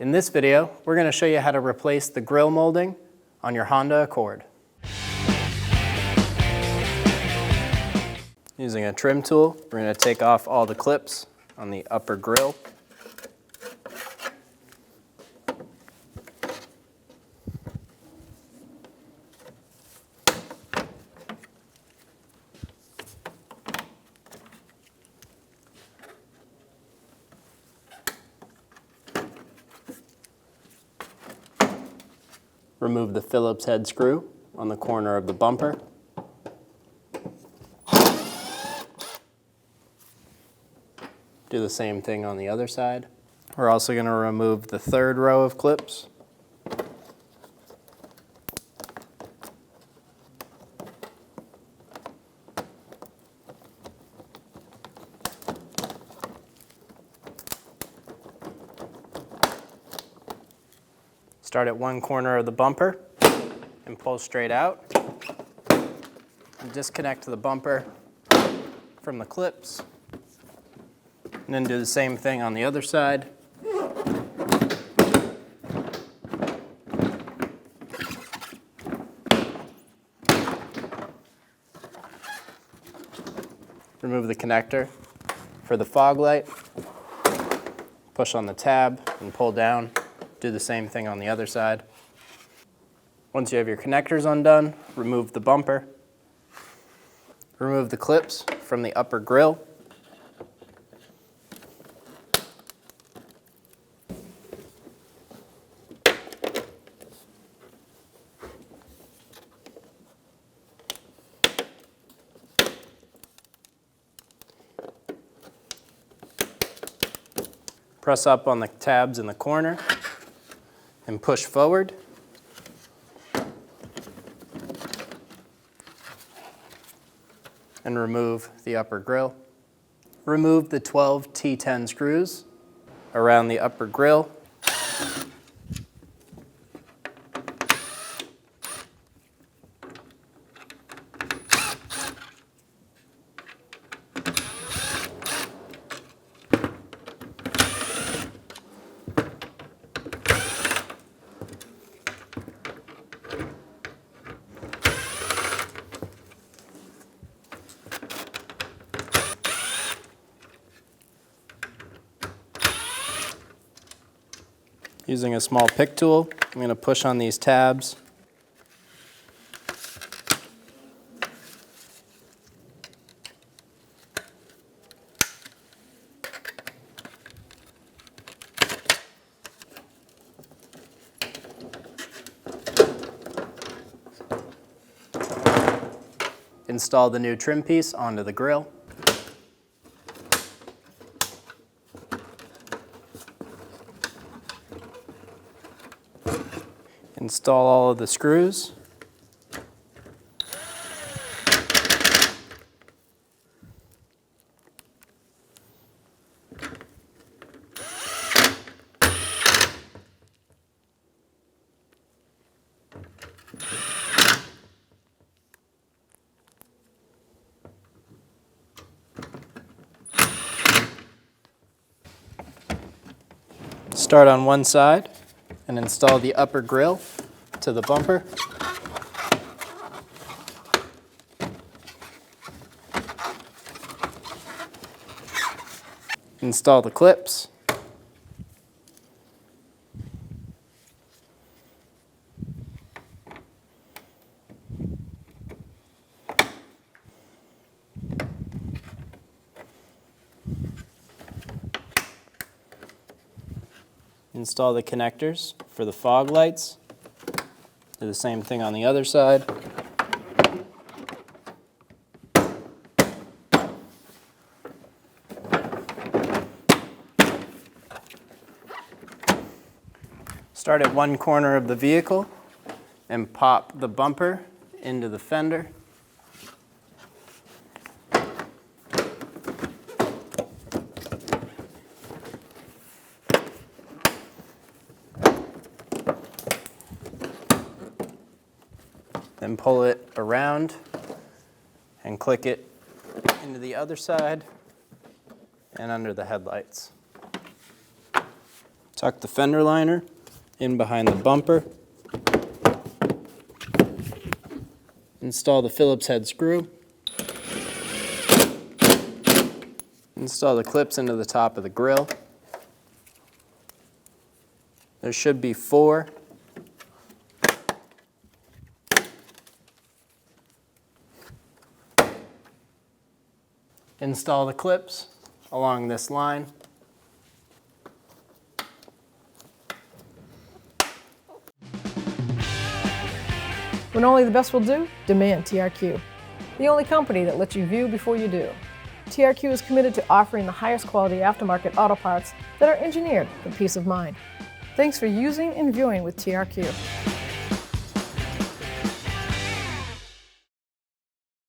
In this video, we're going to show you how to replace the grille molding on your Honda Accord. Using a trim tool, we're going to take off all the clips on the upper grille. Remove the Phillips head screw on the corner of the bumper. Do the same thing on the other side. We're also going to remove the third row of clips. Start at one corner of the bumper and pull straight out. And disconnect the bumper from the clips. And then do the same thing on the other side. Remove the connector for the fog light. Push on the tab and pull down. Do the same thing on the other side. Once you have your connectors undone, remove the bumper. Remove the clips from the upper grille. Press up on the tabs in the corner and push forward. And remove the upper grille. Remove the 12 T10 screws around the upper grille. Using a small pick tool, I'm going to push on these tabs. Install the new trim piece onto the grille. Install all of the screws. Start on one side and install the upper grille to the bumper. Install the clips. Install the connectors for the fog lights. Do the same thing on the other side. Start at one corner of the vehicle and pop the bumper into the fender. Then pull it around and click it into the other side and under the headlights. Tuck the fender liner in behind the bumper. Install the Phillips head screw. Install the clips into the top of the grille. There should be 4. Install the clips along this line. When only the best will do, demand TRQ. The only company that lets you view before you do. TRQ is committed to offering the highest quality aftermarket auto parts that are engineered for peace of mind. Thanks for using and viewing with TRQ.